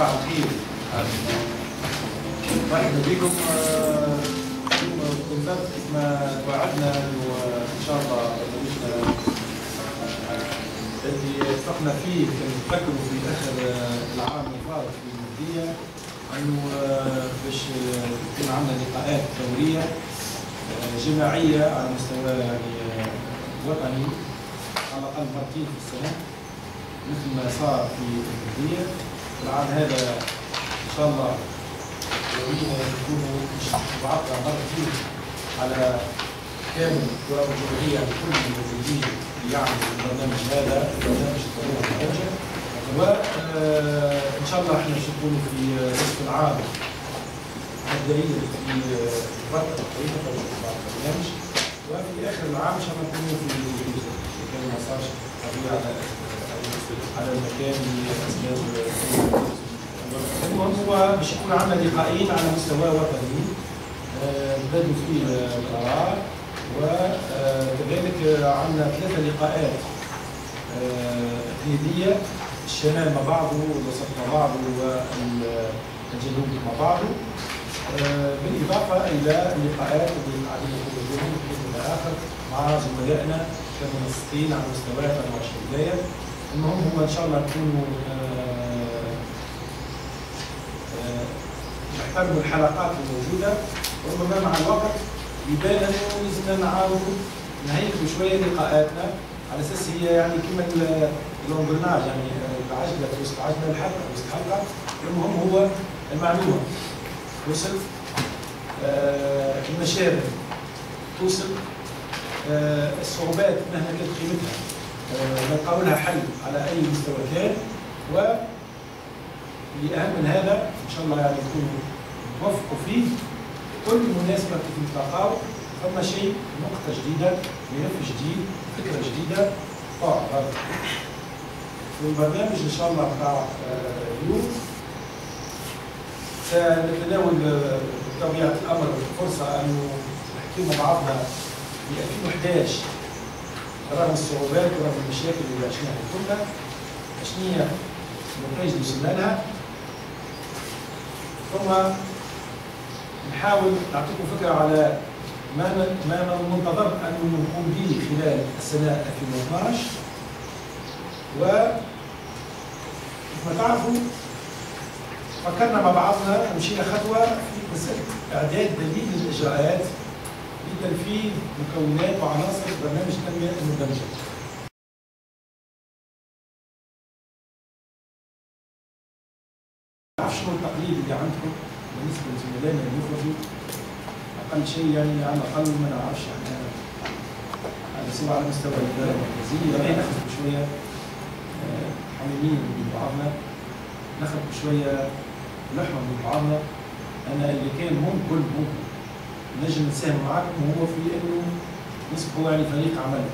صباح الخير. مرحبا بكم. بالضبط كما توعدنا انه ان شاء الله برنامجنا الذي اتفقنا فيه نفكروا في اخر العام الفارط في المهديه انه باش يكون عندنا لقاءات دوريه جماعيه على مستوى يعني وطني على الاقل مرتين في السنه مثل ما صار في المهديه. العام هذا ان شاء الله يكونوا بعضنا مرتين على كامل الكره الجمهوريه لكل الموجودين اللي يعملوا البرنامج هذا برنامج الضروره المدرجه. وان شاء الله احنا باش نكونوا في نصف العام مبدئيا في فتره تقريبا بعد البرنامج، وفي اخر العام ان شاء الله نكونوا في كان ما صارش قضيه على المكان اللي اسباب. المهم هو باش يكون عندنا لقاءين على مستوى وطني نبدلوا فيه الآراء، وكذلك عندنا 3 لقاءات اقليميه، الشمال مع بعضه والوسط مع بعضه والجنوب مع بعضه، بالاضافه الى اللقاءات اللي قاعدين نقوموا بهم باذن الله اخر مع زملائنا كمنسقين على مستويات 24 ولايه. المهم هو ان شاء الله نكونوا نحترموا الحلقات الموجوده، وربما مع الوقت يبان انه لازمنا نعاودوا نهيئوا شويه لقاءاتنا على اساس هي يعني كما الانجرناج، يعني العجله في وسط عجله الحلقه في وسط حلقه. المهم هو المعلومه توصل، المشاكل توصل، الصعوبات مهما كانت قيمتها نلقاو لها حل على اي مستوى كان. واللي اهم من هذا ان شاء الله يعني نكونوا نوفقوا فيه كل مناسبه كيف نتلاقاو فما شيء، نقطه جديده، ملف جديد، فكره جديده طبعا. في البرنامج ان شاء الله بتاع اليوم سنتناول بطبيعه الامر فرصه انه نحكي مع بعضنا في 2011 رغم الصعوبات ورغم المشاكل اللي عشناها كلها شنو هي النتائج اللي وصلنا لها، ثم نحاول نعطيكم فكره على ما المنتظر ان نقوم به خلال السنه 2012. وكما تعرفوا فكرنا مع بعضنا مشينا خطوه في مساله اعداد دليل الاجراءات لتنفيذ مكونات وعناصر برنامج التنميه المندمجه. ما اعرف شنو التقليد اللي عندكم بالنسبه لزملائنا اللي يخرجوا، اقل شيء يعني على الاقل ما نعرفش احنا سواء على مستوى الاداره المركزيه ناخذ بشويه حميمين من بعضنا، ناخذ بشويه لحمه من بعضنا. انا اللي كان ممكن نجم نساهم معكم هو في انه نصبحوا يعني فريق عمل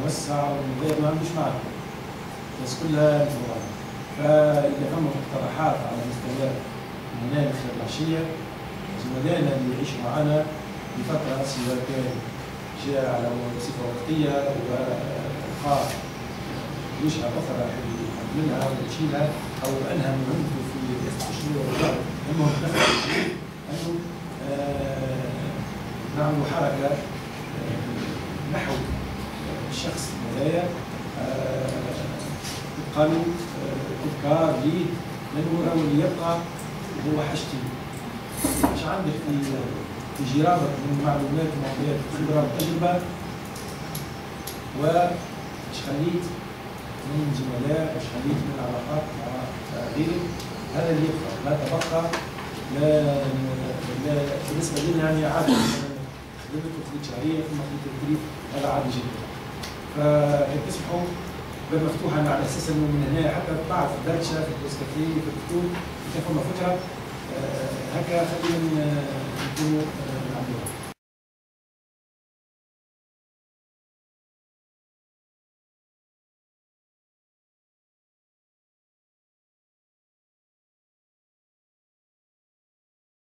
نوسع ونغير، ما عندوش معكم بس كلها مثل بعض. فاذا فما مقترحات على مستوى المناخ العشيه زملائنا اللي يعيشوا معنا لفتره سواء كان جاء على صفه وقتيه والقاء وجهه اخرى منها وتشيلها او انهى مهمته في رئاسه التشريع والوزاره. المهم انه نعمل حركه نحو الشخص هذايا تبقى له افكار ليه، لانه هو اللي يبقى هو حاجتين. مش عندك في جرابك من المعلومات ومعطيات الخبره والتجربه، وش خليت من زملاء، وش خليت من علاقات مع غيرك، هذا اللي يبقى. ما تبقى لا بالنسبه لنا يعني عادي، خدمت وخدمت شهريه ثم خدمت التدريب، هذا عادي جدا. فتسمحوا باب مفتوحه على اساس انه من هنا حتى بعد في الدردشه في الدوسكاتي في الدكتور كيف فما فكره هكا خلينا نكونوا